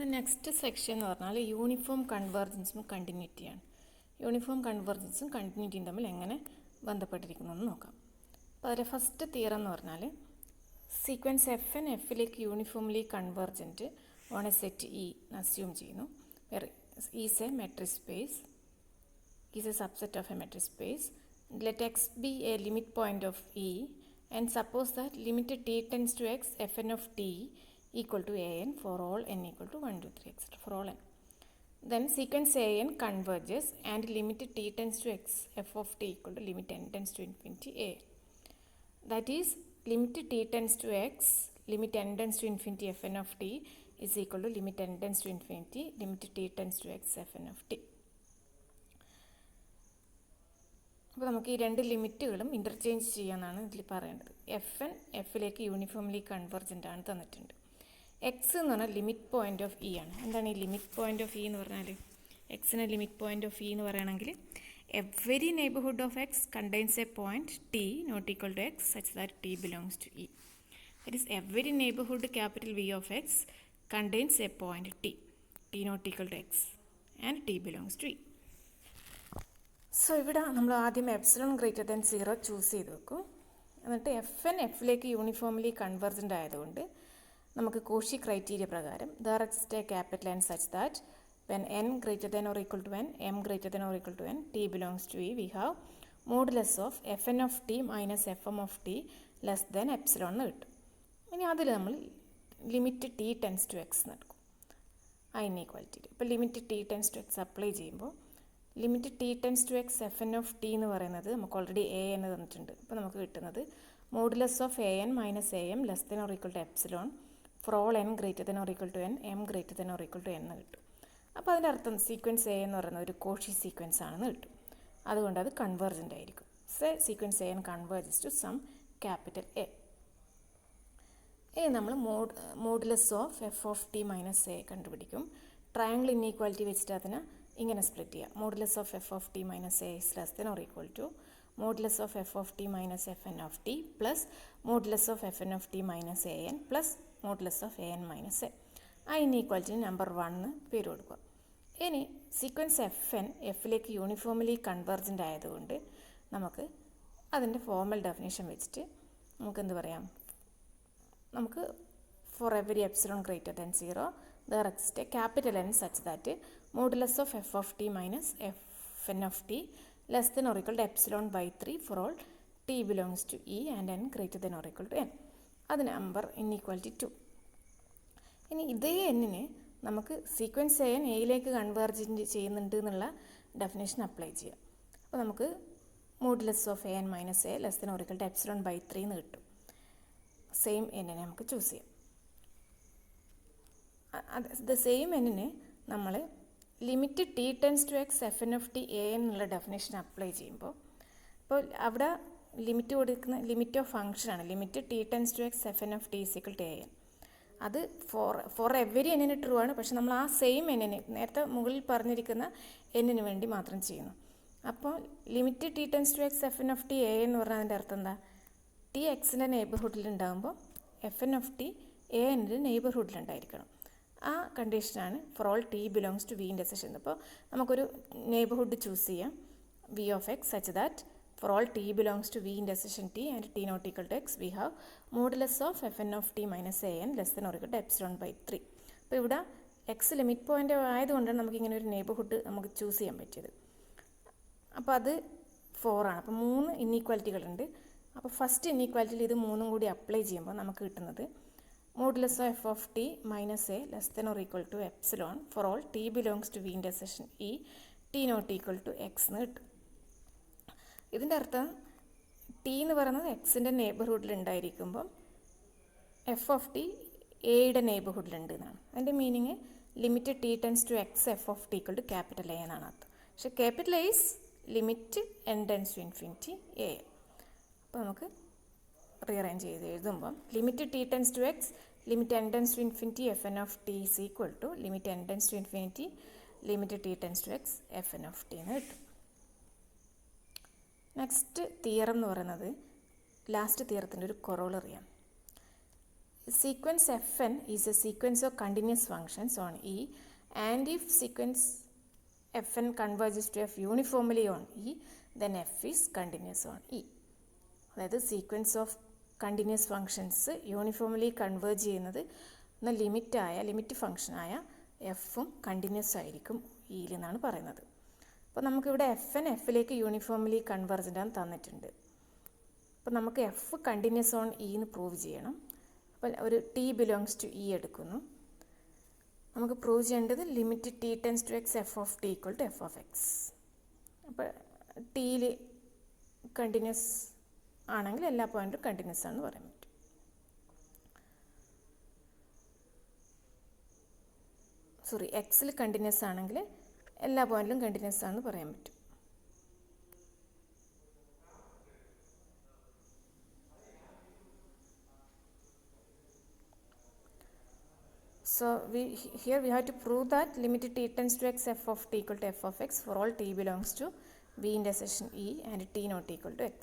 അപ്പോൾ next section എന്ന് പറഞ്ഞാൽ യൂണിഫോം കൺവേർജൻസും കണ്ടിന്യൂറ്റിയാണ്. യൂണിഫോം കൺവേർജൻസും കണ്ടിന്യൂറ്റിയും തമ്മിൽ എങ്ങനെ ബന്ധപ്പെട്ടിരിക്കുന്നതെന്ന് നോക്കാം. അപ്പോൾ അതിലെ ഫസ്റ്റ് തിയറം എന്ന് പറഞ്ഞാൽ സീക്വൻസ് എഫ് എൻ എഫിലേക്ക് uniformly convergent on a set E assume ചെയ്യുന്നു. Is a metric space, is a subset of a metric space. Let X be a limit point of E and suppose that limit t tends to x fn of t equal to an for all n equal to 1, 2, 3 etc. for all n. Then sequence an converges and limit t tends to x f of t equal to limit n tends to infinity a. That is limit t tends to x limit n tends to infinity fn of t is equal to limit n tends to infinity limit t tends to x fn of t. അപ്പോൾ നമുക്ക് ഈ രണ്ട് ലിമിറ്റുകളും interchange ചെയ്യാമെന്നാണ് ഇതിൽ പറയേണ്ടത്. F N എഫിലേക്ക് uniformly convergent ആണ് തന്നിട്ടുണ്ട്. എക്സ് എന്ന് പറഞ്ഞാൽ ലിമിറ്റ് പോയിൻ്റ് ഓഫ് ഇ ആണ്. എന്താണ് ഈ ലിമിറ്റ് പോയിൻ്റ് ഓഫ് ഇ എന്ന് പറഞ്ഞാൽ? എക്സിന് ലിമിറ്റ് പോയിൻ്റ് ഓഫ് ഇ എന്ന് പറയുകയാണെങ്കിൽ every neighbourhood of X contains a point T not equal to X such that T belongs to E. That is every neighbourhood capital V of X contains a point T not equal to X and T belongs to E. So ഇവിടെ നമ്മൾ ആദ്യം epsilon greater than 0 choose ചെയ്ത് വെക്കും. എന്നിട്ട് F N എഫിലേക്ക് uniformly convergent ആയതുകൊണ്ട് നമുക്ക് Cauchy criteria പ്രകാരം there exist a capital N such that when N greater than or equal to N M greater than or equal to N T belongs to E we have modulus of F N of T minus F M of T less than epsilon എന്ന് കിട്ടും. ഇനി അതിൽ നമ്മൾ limit T tends to X എന്ന് എടുക്കും. ആ ഇൻഈക്വാലിറ്റിയിൽ ഇപ്പോൾ limit T tends to X apply ചെയ്യുമ്പോൾ limit T tends to X F N of T എന്ന് പറയുന്നത് നമുക്ക് ഓൾറെഡി എ എന്ന് തന്നിട്ടുണ്ട്. അപ്പോൾ നമുക്ക് കിട്ടുന്നത് modulus of A N minus A M less than or equal to epsilon for all N greater than or equal to N M greater than or equal to N എന്ന് കിട്ടും. അപ്പോൾ അതിൻ്റെ അർത്ഥം സീക്വൻസ് എ എന്ന് പറയുന്നത് ഒരു Cauchy sequence ആണെന്ന് കിട്ടും. അതുകൊണ്ട് അത് കൺവേർജൻ്റ് ആയിരിക്കും. Sequence A N converges to some capital A. ഇനി നമ്മൾ modulus of F of T minus A കണ്ടുപിടിക്കും. ട്രയാങ്കിൾ ഇൻഈക്വാലിറ്റി വെച്ചിട്ട് അതിന് ഇങ്ങനെ സ്പ്ലിറ്റ് ചെയ്യുക. Modulus of F of T minus A is less than or equal to modulus of F of T minus F N of T plus modulus of F N of T minus A N plus modulus of A N minus A. ആ ഇൻഈക്വാലിറ്റിന് number 1 പേര് കൊടുക്കുക. ഇനി sequence F N എഫിലേക്ക് uniformly convergent ആയതുകൊണ്ട് നമുക്ക് അതിൻ്റെ formal definition വെച്ചിട്ട് നമുക്ക് എന്ത് പറയാം? നമുക്ക് for every epsilon greater than 0 there exists a capital N such that modulus of f of t minus f n of t less than or equal to epsilon by 3 for all t belongs to E and n greater than or equal to n. അത് number inequality 2. ഇനി ഇതേ എന്നിനെ നമുക്ക് sequence A N എയിലേക്ക് converge ചെയ്യുന്നുണ്ട് എന്നുള്ള definition apply ചെയ്യാം. അപ്പോൾ നമുക്ക് modulus of A N minus A less than or equal to epsilon by 3 എന്ന് കിട്ടും. സെയിം എന്നിനെ നമുക്ക് ചൂസ് ചെയ്യാം. ദ സെയിം എന്നിന് നമ്മൾ limit T tends to X F N of T A എന്നുള്ള ഡെഫിനേഷൻ അപ്ലൈ ചെയ്യുമ്പോൾ ഇപ്പോൾ അവിടെ ലിമിറ്റ് കൊടുക്കുന്ന ലിമിറ്റ് ഓഫ് ഫംഗ്ഷനാണ്. Limit T tends to X F N of T equal to A N. അത് ഫോർ എവരി എന്നിന് ട്രൂ ആണ്. പക്ഷെ നമ്മൾ ആ സെയിം എന്നിന് നേരത്തെ മുകളിൽ പറഞ്ഞിരിക്കുന്ന എന്നിന് വേണ്ടി മാത്രം ചെയ്യുന്നു. അപ്പോൾ limit T tends to X F N of T A എന്ന് പറഞ്ഞാൽ അതിൻ്റെ അർത്ഥം എന്താ? ടി എക്സിൻ്റെ നെയ്ബർഹുഡിൽ ഉണ്ടാകുമ്പോൾ F N of T A എന്നിൻ്റെ നെയ്ബർഹുഡിലുണ്ടായിരിക്കണം. ആ കണ്ടീഷനാണ് for all T belongs to V intersection. അപ്പോൾ നമുക്കൊരു നെയ്ബർഹുഡ് ചൂസ് ചെയ്യാം V of X such that for all T belongs to V intersection T and T not equal to X we have modulus of F N of T minus A N less than or equal to epsilon by 3. അപ്പോൾ ഇവിടെ X limit point ആയതുകൊണ്ടാണ് നമുക്കിങ്ങനെ ഒരു neighbourhood നമുക്ക് choose ചെയ്യാൻ പറ്റിയത്. അപ്പോൾ അത് 4 ആണ്. അപ്പോൾ 3 ഇൻഈക്വാലിറ്റികളുണ്ട്. അപ്പോൾ ഫസ്റ്റ് ഇൻഈക്വാലിറ്റിയിൽ ഇത് 3 കൂടി അപ്ലൈ ചെയ്യുമ്പോൾ നമുക്ക് കിട്ടുന്നത് modulus of F of T minus A less than or equal to epsilon for all T belongs to V intersection E T not equal to X എന്ന് കിട്ടും. ഇതിൻ്റെ അർത്ഥം ടി എന്ന് പറയുന്നത് എക്സിൻ്റെ നെയ്ബർഹുഡിൽ ഉണ്ടായിരിക്കുമ്പം എഫ് ഓഫ് ടി എയുടെ നെയ്ബർഹുഡിലുണ്ട് എന്നാണ്. അതിൻ്റെ meaning limit T tends to X F of T equal to capital A എന്നാണ് അർത്ഥം. പക്ഷേ capital A is limit N tends to infinity A. അപ്പോൾ നമുക്ക് റീഅറേഞ്ച് ചെയ്ത് എഴുതുമ്പം limit T tends to X limit N tends to infinity F N of T is equal to limit N tends to infinity limit T tends to X F N of T എന്ന് കിട്ടും. Next theorem എന്ന് പറയുന്നത് last തിയറത്തിൻ്റെ ഒരു കൊറോളറിയാണ്. sequence Fn is a sequence of continuous functions on E, and if sequence Fn converges to F uniformly on E, then F is continuous on E. അതായത് sequence of continuous functions uniformly converge ചെയ്യുന്നത് limit ഫങ്ഷനായ എഫും continuous ആയിരിക്കും ഇയിൽ എന്നാണ് പറയുന്നത്. അപ്പോൾ നമുക്കിവിടെ F N എഫിലേക്ക് യൂണിഫോംലി കൺവേർജൻ്റ് ആണെന്ന് തന്നിട്ടുണ്ട്. അപ്പോൾ നമുക്ക് എഫ് കണ്ടിന്യൂസ് ഓൺ ഇ എന്ന് പ്രൂവ് ചെയ്യണം. അപ്പോൾ ഒരു ടി ബിലോങ്സ് ടു ഇ എടുക്കുന്നു. നമുക്ക് പ്രൂവ് ചെയ്യേണ്ടത് limit T tends to X F of T equal to F of X. അപ്പോൾ ടിയിൽ കണ്ടിന്യൂസ് ആണെങ്കിൽ എല്ലാ പോയിൻറ്റും കണ്ടിന്യൂസ് ആണെന്ന് പറയാൻ പറ്റും. എക്സിൽ കണ്ടിന്യൂസ് ആണെങ്കിൽ എല്ലാ പോയിൻറ്റിലും കണ്ടിന്യൂസ് ആണെന്ന് പറയാൻ പറ്റും. So here we have to prove that limit t tends to x f of t equal to f of x for all t belongs to v intersection E and t not equal to x,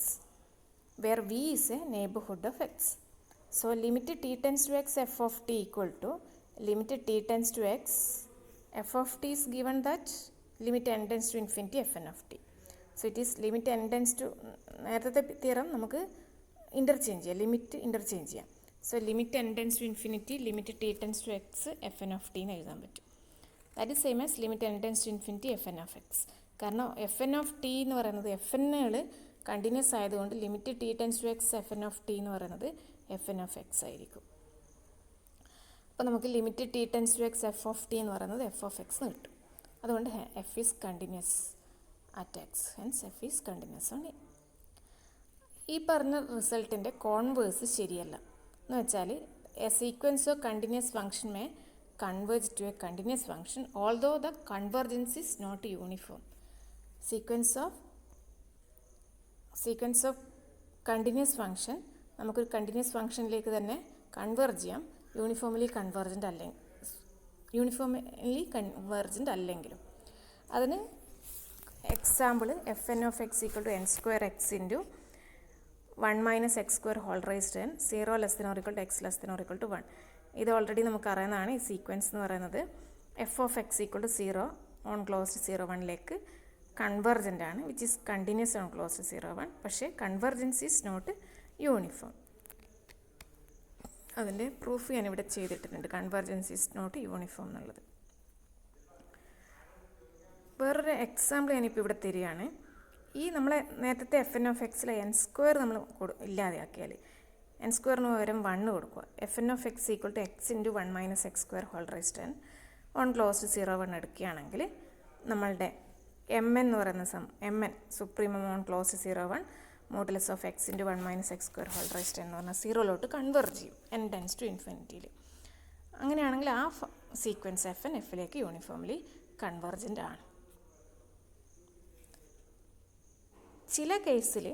where v is a neighborhood of x. So limit t tends to x f of t equal to limit t tends to x f of t is given that limit n tends to infinity fn of t. So it is limit n tends to നേരത്തെ theorem നമുക്ക് interchange ചെയ്യാം, limit interchange ചെയ്യാം. So limit n tends to infinity limit t tends to x fn of t എന്ന് എഴുതാൻ പറ്റും. That is same as limit n tends to infinity fn of x. കാരണം fn of t എന്ന് പറയുന്നത് fnകൾ continuous ആയതുകൊണ്ട് limit t tends to x fn of t എന്ന് പറയുന്നത് fn of x ആയിരിക്കും. അപ്പോൾ നമുക്ക് limit T tends to X F of T എന്ന് പറയുന്നത് എഫ് ഓഫ് എക്സ് എന്ന് കിട്ടും. അതുകൊണ്ട് F is continuous at X, hence F is continuous on A. ഈ പറഞ്ഞ റിസൾട്ടിൻ്റെ കോൺവേഴ്സ് ശരിയല്ല. എന്ന് വെച്ചാൽ a sequence of continuous function may converge to a continuous function although the convergence is not uniform. Sequence of continuous function നമുക്കൊരു continuous ഫംഗ്ഷനിലേക്ക് തന്നെ converge ചെയ്യാം, യൂണിഫോംലി കൺവേർജൻ്റ് അല്ലെങ്കിലും. അതിന് example F N of X equal to N square X into 1 minus X square whole raised N 0 less than or equal to X less than or equal to 1. ഇത് already നമുക്ക് അറിയുന്നതാണ്. ഈ sequence എന്ന് പറയുന്നത് F of X equal to 0 on closed 0 1ലേക്ക് convergent ആണ്, which is continuous on closed 0 1. പക്ഷേ convergence is not uniform. അതിൻ്റെ പ്രൂഫ് ഞാനിവിടെ ചെയ്തിട്ടുണ്ട്, കൺവെർജൻസ് ഈസ് നോട്ട് യൂണിഫോം എന്നുള്ളത്. വേറൊരു എക്സാമ്പിൾ ഞാനിപ്പോൾ ഇവിടെ തരികയാണ്. ഈ നമ്മളെ നേരത്തെ എഫ് എൻ ഓഫ് എക്സിലെ എൻ സ്ക്വയർ നമ്മൾ ഇല്ലാതെയാക്കിയാൽ എൻ സ്ക്വയറിന് പകരം 1 കൊടുക്കുക. F N of X equal to X into 1 minus X square whole raised N on closed 0 1 എടുക്കുകയാണെങ്കിൽ നമ്മളുടെ എം എൻ എന്ന് പറയുന്ന M N supremum on closed 0 1 modulus of X into 1 minus X square whole raised എന്ന് പറഞ്ഞാൽ 0 converge ചെയ്യും N tends to ഇൻഫിനിറ്റിയിൽ. അങ്ങനെയാണെങ്കിൽ ആ സീക്വൻസ് എഫ് എൻ എഫിലേക്ക് യൂണിഫോംലി കൺവെർജൻ്റ് ആണ്. ചില കേസിൽ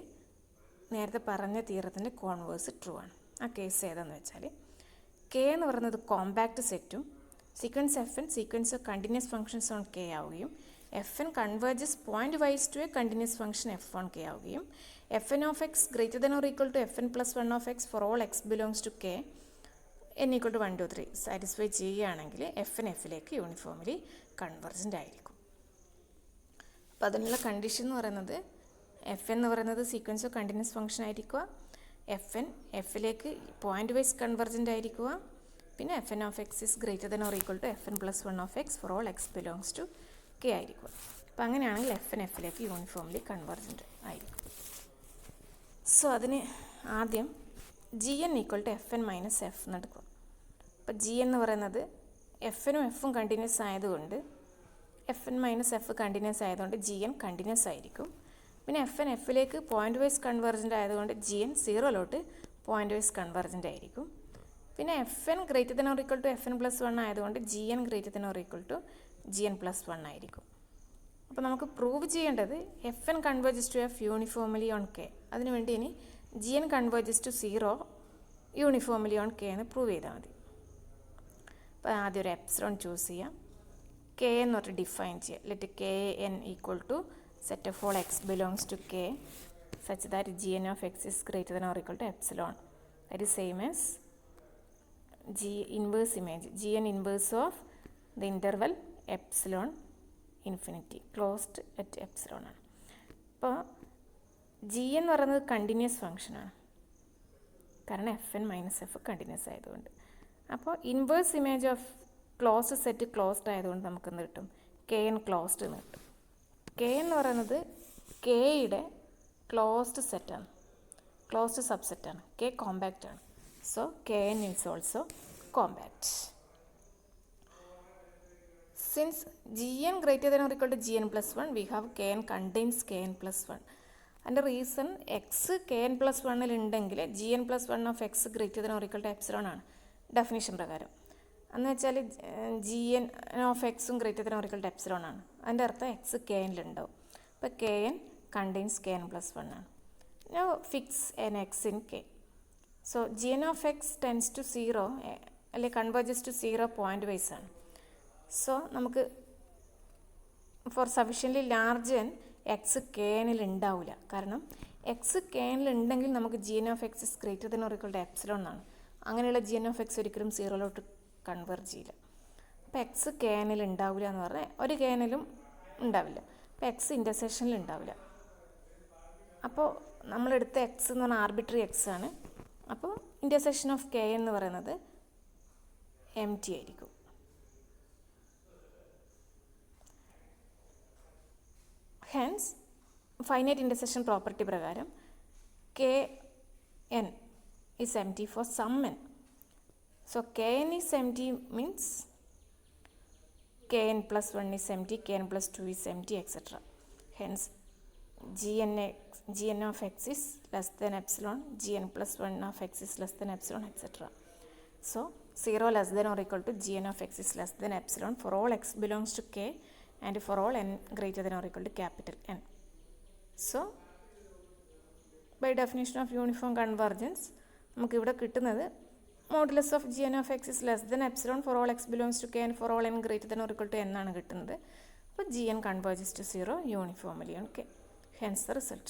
നേരത്തെ പറഞ്ഞ തിയറത്തിൻ്റെ കോൺവേഴ്സ് ട്രൂ ആണ്. ആ കേസ് ഏതാണെന്ന് വെച്ചാൽ കെ എന്ന് പറയുന്നത് കോമ്പാക്റ്റ് സെറ്റും sequence F N sequence of continuous functions on K ആവുകയും F N converges pointwise to a continuous function F on K ആവുകയും F N of X greater than or equal to F N plus 1 of X for all X belongs to K N equal to 1 2 3 satisfy ചെയ്യുകയാണെങ്കിൽ F N എഫിലേക്ക് uniformly convergent ആയിരിക്കും. അപ്പോൾ അതിനുള്ള condition എന്ന് പറയുന്നത് F എന്ന് പറയുന്നത് സീക്വൻസ് ഓഫ് കണ്ടിന്യൂസ് ഫംഗ്ഷൻ ആയിരിക്കുക, എഫ് എൻ എഫിലേക്ക് പോയിന്റ് വൈസ് കൺവെർജൻ്റ് ആയിരിക്കുക, പിന്നെ F N of X is greater than or equal to F N plus 1 of X for all X belongs to K ആയിരിക്കുക. അപ്പോൾ അങ്ങനെയാണെങ്കിൽ എഫ് എൻ എഫിലേക്ക് uniformly convergent ആയിരിക്കും. സോ അതിന് ആദ്യം G N equal to F N minus F എന്നെടുക്കുക. അപ്പോൾ ജി എന്ന് പറയുന്നത് എഫ് എനും എഫും കണ്ടിന്യൂസ് ആയതുകൊണ്ട് F N minus F continuous ആയതുകൊണ്ട് ജി എൻ കണ്ടിന്യൂസ് ആയിരിക്കും. പിന്നെ എഫ് എൻ എഫിലേക്ക് പോയിന്റ് വൈസ് കൺവെർജൻ്റ് ആയതുകൊണ്ട് G N 0 pointwise convergent ആയിരിക്കും. പിന്നെ F N greater than or equal to F N plus 1 ആയതുകൊണ്ട് G N greater than or equal to G N plus 1 ആയിരിക്കും. അപ്പോൾ നമുക്ക് പ്രൂവ് ചെയ്യേണ്ടത് F N converges to F uniformly on K. അതിനുവേണ്ടി ഇനി G N converges to 0 uniformly on K എന്ന് prove ചെയ്താൽ മതി. അപ്പോൾ ആദ്യം ഒരു എപ്സിലോൺ ചൂസ് ചെയ്യാം, കെ എന്ന് പറഞ്ഞിട്ട് ഡിഫൈൻ ചെയ്യാം. Let K N equal to set of all x belongs to k such that gn of x is greater than or equal to epsilon. That is same as gn inverse of the interval epsilon infinity closed at epsilon ആണ്. അപ്പോൾ G എന്ന് പറയുന്നത് continuous ഫങ്ഷനാണ്, കാരണം F N minus F continuous ആയതുകൊണ്ട്. അപ്പോൾ inverse image of closed set closed ആയതുകൊണ്ട് നമുക്കെന്ന് കിട്ടും, കെ എൻ ക്ലോസ്ഡ് എന്ന് കിട്ടും. കെ എന്ന് പറയുന്നത് കെയുടെ ക്ലോസ്ഡ് സെറ്റാണ്, ക്ലോസ്ഡ് സബ്സെറ്റാണ്. കെ കോമ്പാക്റ്റ് ആണ്. So K N is also compact. Since G N greater than or equal to G N plus one, we have K N contains K N plus one. അതിൻ്റെ reason X K N plus വണ്ണിൽ ഉണ്ടെങ്കിൽ G N plus one of X greater than or equal to epsilon ആണ് definition പ്രകാരം. എന്ന് വെച്ചാൽ G N of എക്സും greater than or equal to epsilon ആണ്. അതിൻ്റെ അർത്ഥം എക്സ് കെ എനിലുണ്ടാവും. അപ്പോൾ K N contains K N plus one ആണ്. Now fix an x in k. So gn of x tends to 0 അല്ലെങ്കിൽ converges to 0 point wise ആണ്. So നമുക്ക് for sufficiently large N X K എനിൽ ഉണ്ടാവില്ല. കാരണം X K എനിൽ ഉണ്ടെങ്കിൽ നമുക്ക് G N of X is greater than or equal to epsilon എന്നാണ്. അങ്ങനെയുള്ള ജി എൻ ഓഫ് എക്സ് ഒരിക്കലും സീറോയിലോട്ട് കൺവേർജ് ചെയ്യില്ല. അപ്പോൾ എക്സ് കെ എനിൽ ഉണ്ടാവില്ല എന്ന് പറഞ്ഞാൽ ഒരു കെ എനിലും ഉണ്ടാവില്ല. അപ്പോൾ എക്സ് ഇൻ്റർസെക്ഷനിൽ ഉണ്ടാവില്ല. അപ്പോൾ നമ്മളെടുത്ത എക്സ് എന്ന് പറഞ്ഞാൽ ആർബിട്രറി എക്സ് ആണ്. അപ്പോൾ ഇൻ്റർസെക്ഷൻ ഓഫ് കെ എന്ന് പറയുന്നത് എം ടി ആയിരിക്കും. ഹെൻസ് ഫൈനൈറ്റ് ഇൻ്റർസെക്ഷൻ പ്രോപ്പർട്ടി പ്രകാരം K N is empty for some N. So K N is empty means K N plus one is empty, K N plus two is empty etcetera. Hence gn of x is less than epsilon, gn plus 1 of x is less than epsilon, etc. So 0 less than or equal to gn of x is less than epsilon for all x belongs to k and for all n greater than or equal to capital N. So by definition of uniform convergence നമുക്ക് ഇവിടെ കിട്ടുന്നത് modulus of gn of x is less than epsilon for all x belongs to k and for all n greater than or equal to n ആണ് കിട്ടുന്നത്. അപ്പോൾ gn converges to 0 uniformly on k. Hence the result.